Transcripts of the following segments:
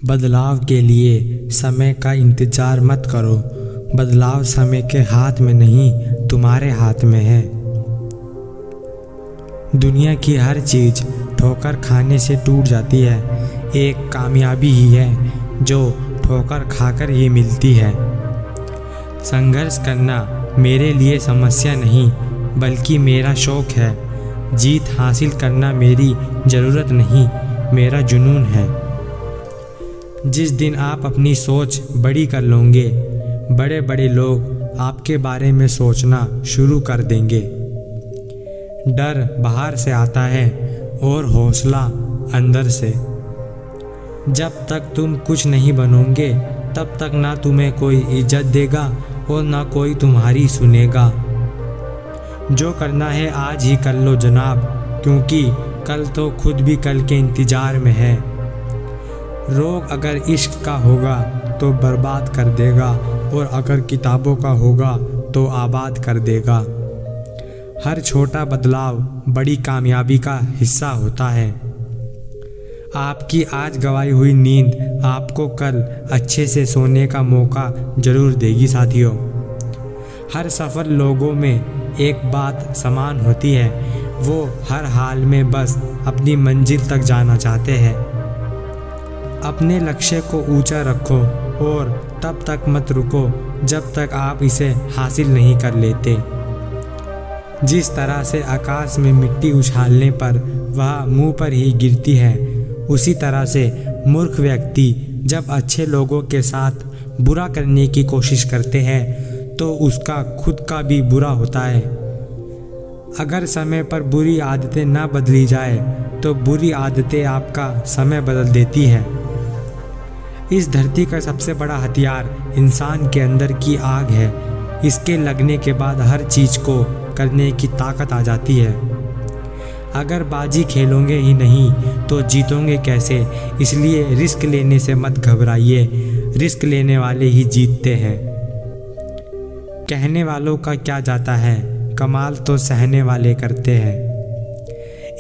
बदलाव के लिए समय का इंतजार मत करो। बदलाव समय के हाथ में नहीं, तुम्हारे हाथ में है। दुनिया की हर चीज़ ठोकर खाने से टूट जाती है। एक कामयाबी ही है जो ठोकर खाकर ही मिलती है। संघर्ष करना मेरे लिए समस्या नहीं, बल्कि मेरा शौक़ है। जीत हासिल करना मेरी ज़रूरत नहीं, मेरा जुनून है। जिस दिन आप अपनी सोच बड़ी कर लोगे, बड़े बड़े लोग आपके बारे में सोचना शुरू कर देंगे। डर बाहर से आता है और हौसला अंदर से। जब तक तुम कुछ नहीं बनोगे, तब तक ना तुम्हें कोई इज्जत देगा और ना कोई तुम्हारी सुनेगा। जो करना है आज ही कर लो जनाब, क्योंकि कल तो खुद भी कल के इंतज़ार में है। रोग अगर इश्क का होगा तो बर्बाद कर देगा, और अगर किताबों का होगा तो आबाद कर देगा। हर छोटा बदलाव बड़ी कामयाबी का हिस्सा होता है। आपकी आज गंवाई हुई नींद आपको कल अच्छे से सोने का मौका ज़रूर देगी साथियों। हर सफ़र लोगों में एक बात समान होती है, वो हर हाल में बस अपनी मंजिल तक जाना चाहते हैं। अपने लक्ष्य को ऊंचा रखो और तब तक मत रुको जब तक आप इसे हासिल नहीं कर लेते। जिस तरह से आकाश में मिट्टी उछालने पर वह मुंह पर ही गिरती है, उसी तरह से मूर्ख व्यक्ति जब अच्छे लोगों के साथ बुरा करने की कोशिश करते हैं तो उसका खुद का भी बुरा होता है। अगर समय पर बुरी आदतें ना बदली जाए तो बुरी आदतें आपका समय बदल देती है। इस धरती का सबसे बड़ा हथियार इंसान के अंदर की आग है। इसके लगने के बाद हर चीज़ को करने की ताकत आ जाती है। अगर बाजी खेलोगे ही नहीं तो जीतोगे कैसे? इसलिए रिस्क लेने से मत घबराइए, रिस्क लेने वाले ही जीतते हैं। कहने वालों का क्या जाता है, कमाल तो सहने वाले करते हैं।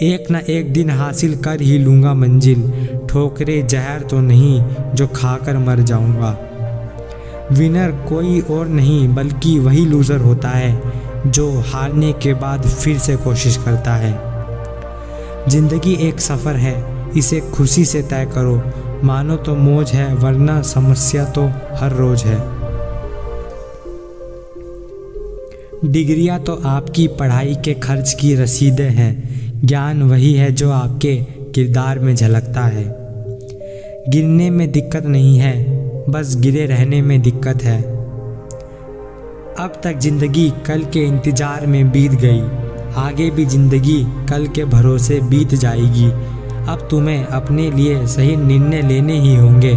एक न एक दिन हासिल कर ही लूँगा मंजिल, ठोकरे जहर तो नहीं जो खाकर मर जाऊँगा। विनर कोई और नहीं बल्कि वही लूज़र होता है जो हारने के बाद फिर से कोशिश करता है। ज़िंदगी एक सफ़र है, इसे खुशी से तय करो। मानो तो मौज है, वरना समस्या तो हर रोज़ है। डिग्रियां तो आपकी पढ़ाई के खर्च की रसीदें हैं, ज्ञान वही है जो आपके किरदार में झलकता है। गिरने में दिक्कत नहीं है, बस गिरे रहने में दिक्कत है। अब तक ज़िंदगी कल के इंतज़ार में बीत गई, आगे भी ज़िंदगी कल के भरोसे बीत जाएगी। अब तुम्हें अपने लिए सही निर्णय लेने ही होंगे,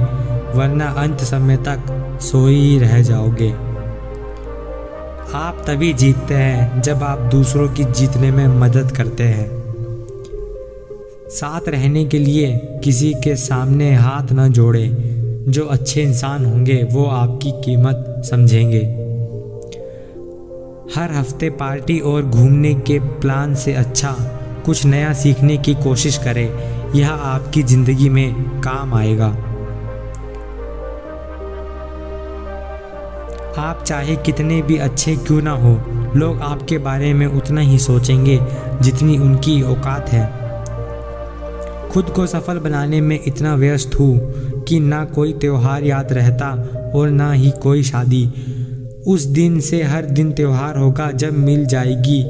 वरना अंत समय तक सोए ही रह जाओगे। आप तभी जीतते हैं जब आप दूसरों की जीतने में मदद करते हैं। साथ रहने के लिए किसी के सामने हाथ न जोड़े। जो अच्छे इंसान होंगे वो आपकी कीमत समझेंगे। हर हफ्ते पार्टी और घूमने के प्लान से अच्छा कुछ नया सीखने की कोशिश करें, यह आपकी ज़िंदगी में काम आएगा। आप चाहे कितने भी अच्छे क्यों ना हो, लोग आपके बारे में उतना ही सोचेंगे जितनी उनकी औकात है। खुद को सफल बनाने में इतना व्यस्त हूँ कि ना कोई त्यौहार याद रहता और ना ही कोई शादी। उस दिन से हर दिन त्यौहार होगा जब मिल जाएगी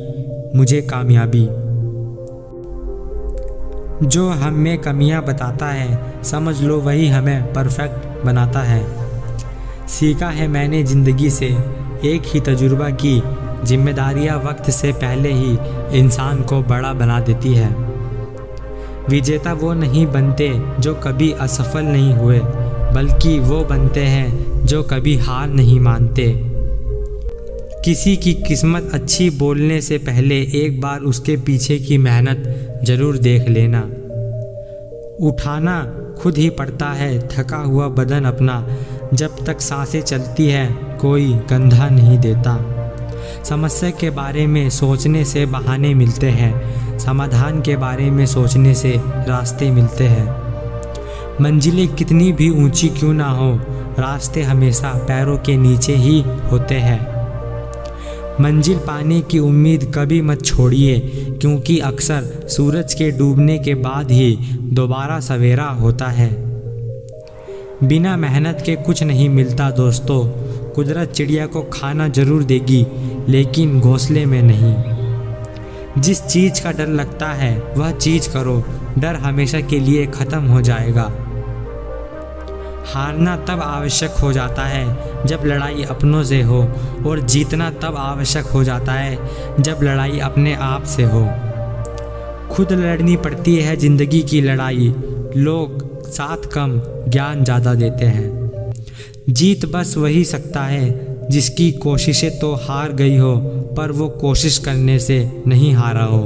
मुझे कामयाबी। जो हम में कमियां बताता है, समझ लो वही हमें परफेक्ट बनाता है। सीखा है मैंने ज़िंदगी से एक ही तजुर्बा की, जिम्मेदारियां वक्त से पहले ही इंसान को बड़ा बना देती है। विजेता वो नहीं बनते जो कभी असफल नहीं हुए, बल्कि वो बनते हैं जो कभी हार नहीं मानते। किसी की किस्मत अच्छी बोलने से पहले एक बार उसके पीछे की मेहनत ज़रूर देख लेना। उठाना खुद ही पड़ता है थका हुआ बदन अपना, जब तक सांसें चलती है कोई कंधा नहीं देता। समस्या के बारे में सोचने से बहाने मिलते हैं, समाधान के बारे में सोचने से रास्ते मिलते हैं। मंजिलें कितनी भी ऊंची क्यों ना हो, रास्ते हमेशा पैरों के नीचे ही होते हैं। मंजिल पाने की उम्मीद कभी मत छोड़िए, क्योंकि अक्सर सूरज के डूबने के बाद ही दोबारा सवेरा होता है। बिना मेहनत के कुछ नहीं मिलता दोस्तों। कुदरत चिड़िया को खाना जरूर देगी, लेकिन घोंसले में नहीं। जिस चीज़ का डर लगता है वह चीज़ करो, डर हमेशा के लिए ख़त्म हो जाएगा। हारना तब आवश्यक हो जाता है जब लड़ाई अपनों से हो, और जीतना तब आवश्यक हो जाता है जब लड़ाई अपने आप से हो। खुद लड़नी पड़ती है ज़िंदगी की लड़ाई, लोग साथ कम ज्ञान ज़्यादा देते हैं। जीत बस वही सकता है जिसकी कोशिशें तो हार गई हो, पर वो कोशिश करने से नहीं हारा हो।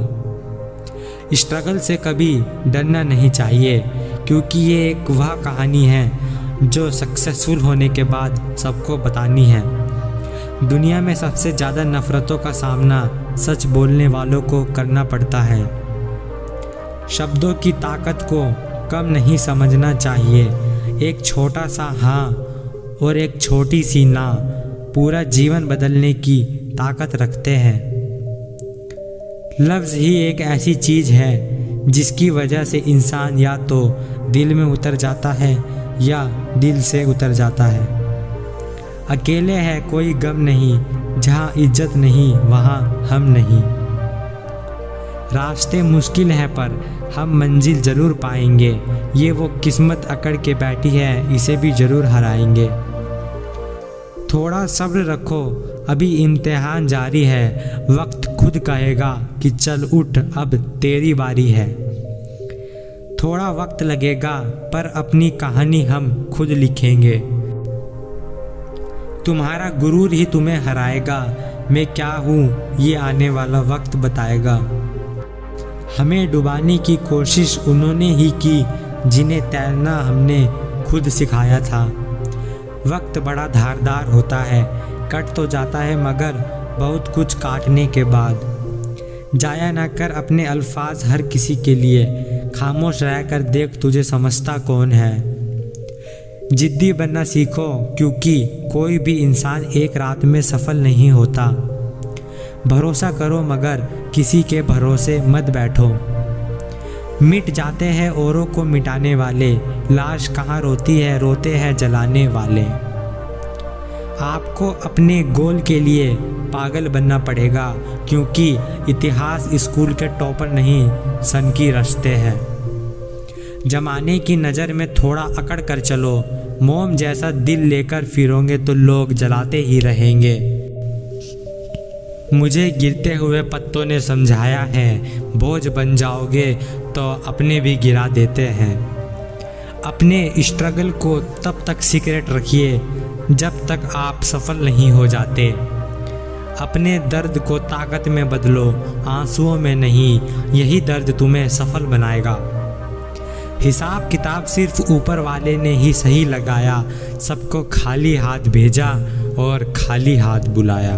स्ट्रगल से कभी डरना नहीं चाहिए, क्योंकि ये एक वह कहानी है जो सक्सेसफुल होने के बाद सबको बतानी है। दुनिया में सबसे ज़्यादा नफ़रतों का सामना सच बोलने वालों को करना पड़ता है। शब्दों की ताकत को कम नहीं समझना चाहिए। एक छोटा सा हाँ और एक छोटी सी ना पूरा जीवन बदलने की ताकत रखते हैं। लफ्ज़ ही एक ऐसी चीज़ है जिसकी वजह से इंसान या तो दिल में उतर जाता है या दिल से उतर जाता है। अकेले है कोई गम नहीं, जहाँ इज्जत नहीं वहाँ हम नहीं। रास्ते मुश्किल है पर हम मंजिल ज़रूर पाएंगे। ये वो किस्मत अकड़ के बैठी है, इसे भी ज़रूर हराएंगे। थोड़ा सब्र रखो, अभी इम्तिहान जारी है। वक्त खुद कहेगा कि चल उठ, अब तेरी बारी है। थोड़ा वक्त लगेगा पर अपनी कहानी हम खुद लिखेंगे। तुम्हारा गुरूर ही तुम्हें हराएगा, मैं क्या हूँ ये आने वाला वक्त बताएगा। हमें डुबाने की कोशिश उन्होंने ही की जिन्हें तैरना हमने खुद सिखाया था। वक्त बड़ा धारदार होता है, कट तो जाता है मगर बहुत कुछ काटने के बाद। जाया ना कर अपने अल्फाज हर किसी के लिए, खामोश रह कर देख तुझे समझता कौन है। जिद्दी बनना सीखो, क्योंकि कोई भी इंसान एक रात में सफल नहीं होता। भरोसा करो मगर किसी के भरोसे मत बैठो। मिट जाते हैं औरों को मिटाने वाले, लाश कहाँ रोती है, रोते हैं जलाने वाले। आपको अपने गोल के लिए पागल बनना पड़ेगा, क्योंकि इतिहास स्कूल के टॉपर नहीं सन की रचते हैं। जमाने की नज़र में थोड़ा अकड़ कर चलो, मोम जैसा दिल लेकर फिरोगे तो लोग जलाते ही रहेंगे। मुझे गिरते हुए पत्तों ने समझाया है, बोझ बन जाओगे तो अपने भी गिरा देते हैं। अपने स्ट्रगल को तब तक सीक्रेट रखिए जब तक आप सफल नहीं हो जाते। अपने दर्द को ताकत में बदलो, आंसुओं में नहीं, यही दर्द तुम्हें सफल बनाएगा। हिसाब किताब सिर्फ ऊपर वाले ने ही सही लगाया, सबको खाली हाथ भेजा और खाली हाथ बुलाया।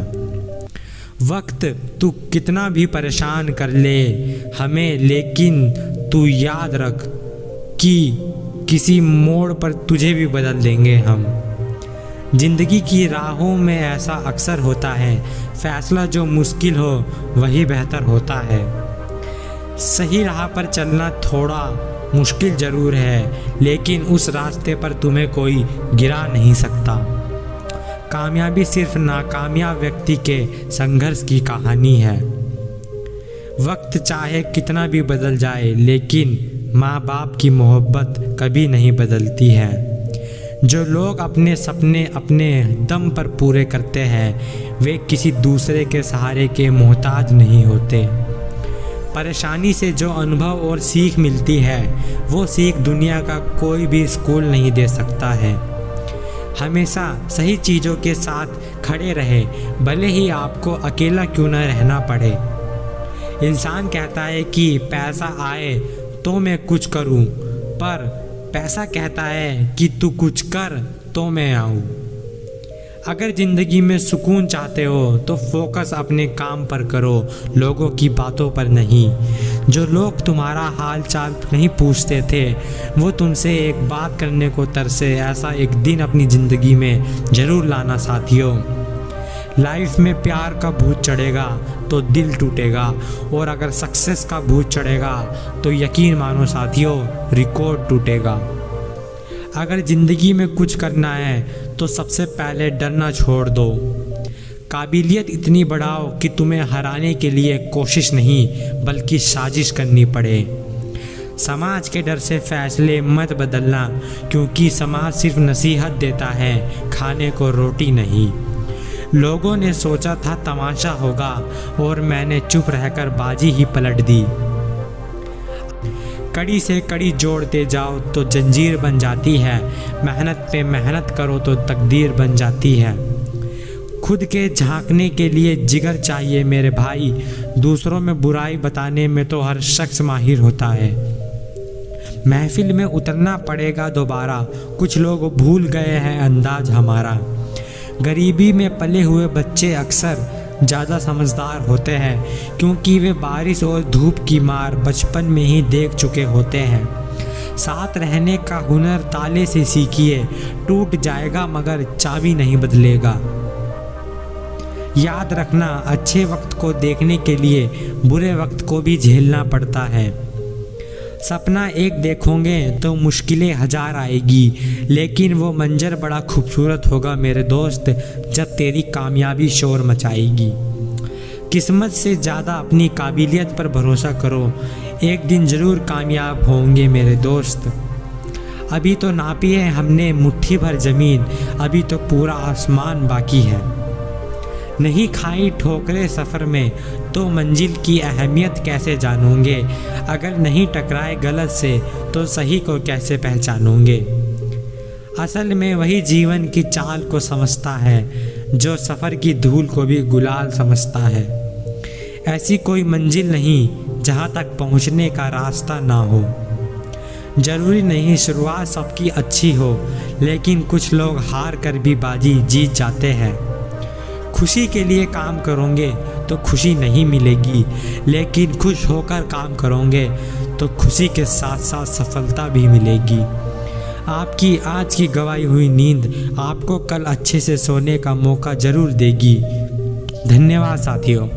वक्त तू कितना भी परेशान कर ले हमें, लेकिन तू याद रख कि किसी मोड़ पर तुझे भी बदल देंगे हम। जिंदगी की राहों में ऐसा अक्सर होता है, फैसला जो मुश्किल हो वही बेहतर होता है। सही राह पर चलना थोड़ा मुश्किल ज़रूर है, लेकिन उस रास्ते पर तुम्हें कोई गिरा नहीं सकता। कामयाबी सिर्फ नाकामयाब व्यक्ति के संघर्ष की कहानी है। वक्त चाहे कितना भी बदल जाए, लेकिन माँ बाप की मोहब्बत कभी नहीं बदलती है। जो लोग अपने सपने अपने दम पर पूरे करते हैं, वे किसी दूसरे के सहारे के मोहताज नहीं होते। परेशानी से जो अनुभव और सीख मिलती है, वो सीख दुनिया का कोई भी स्कूल नहीं दे सकता है। हमेशा सही चीज़ों के साथ खड़े रहे, भले ही आपको अकेला क्यों न रहना पड़े। इंसान कहता है कि पैसा आए तो मैं कुछ करूं, पर पैसा कहता है कि तू कुछ कर तो मैं आऊं। अगर ज़िंदगी में सुकून चाहते हो तो फोकस अपने काम पर करो, लोगों की बातों पर नहीं। जो लोग तुम्हारा हाल चाल नहीं पूछते थे वो तुमसे एक बात करने को तरसे, ऐसा एक दिन अपनी ज़िंदगी में ज़रूर लाना साथियों। लाइफ में प्यार का भूत चढ़ेगा तो दिल टूटेगा, और अगर सक्सेस का भूत चढ़ेगा तो यकीन मानो साथियों रिकॉर्ड टूटेगा। अगर ज़िंदगी में कुछ करना है तो सबसे पहले डरना छोड़ दो। काबिलियत इतनी बढ़ाओ कि तुम्हें हराने के लिए कोशिश नहीं बल्कि साजिश करनी पड़े। समाज के डर से फैसले मत बदलना, क्योंकि समाज सिर्फ नसीहत देता है, खाने को रोटी नहीं। लोगों ने सोचा था तमाशा होगा और मैंने चुप रहकर बाजी ही पलट दी। कड़ी से कड़ी जोड़ते जाओ तो जंजीर बन जाती है, मेहनत पे मेहनत करो तो तकदीर बन जाती है। खुद के झांकने के लिए जिगर चाहिए मेरे भाई, दूसरों में बुराई बताने में तो हर शख्स माहिर होता है। महफिल में उतरना पड़ेगा दोबारा, कुछ लोग भूल गए हैं अंदाज हमारा। गरीबी में पले हुए बच्चे अक्सर ज़्यादा समझदार होते हैं, क्योंकि वे बारिश और धूप की मार बचपन में ही देख चुके होते हैं। साथ रहने का हुनर ताले से सीखिए, टूट जाएगा मगर चाबी नहीं बदलेगा। याद रखना अच्छे वक्त को देखने के लिए बुरे वक्त को भी झेलना पड़ता है। सपना एक देखोगे तो मुश्किलें हजार आएगी, लेकिन वो मंजर बड़ा खूबसूरत होगा मेरे दोस्त जब तेरी कामयाबी शोर मचाएगी। किस्मत से ज़्यादा अपनी काबिलियत पर भरोसा करो, एक दिन ज़रूर कामयाब होंगे मेरे दोस्त। अभी तो नापी है हमने मुट्ठी भर ज़मीन, अभी तो पूरा आसमान बाकी है। नहीं खाई ठोकरें सफ़र में तो मंजिल की अहमियत कैसे जानोगे, अगर नहीं टकराए गलत से तो सही को कैसे पहचानोगे। असल में वही जीवन की चाल को समझता है जो सफ़र की धूल को भी गुलाल समझता है। ऐसी कोई मंजिल नहीं जहाँ तक पहुँचने का रास्ता ना हो। ज़रूरी नहीं शुरुआत सबकी अच्छी हो, लेकिन कुछ लोग हार कर भी बाजी जीत जाते हैं। खुशी के लिए काम करोगे तो खुशी नहीं मिलेगी, लेकिन खुश होकर काम करोगे तो खुशी के साथ साथ सफलता भी मिलेगी। आपकी आज की गंवाई हुई नींद आपको कल अच्छे से सोने का मौका ज़रूर देगी। धन्यवाद साथियों।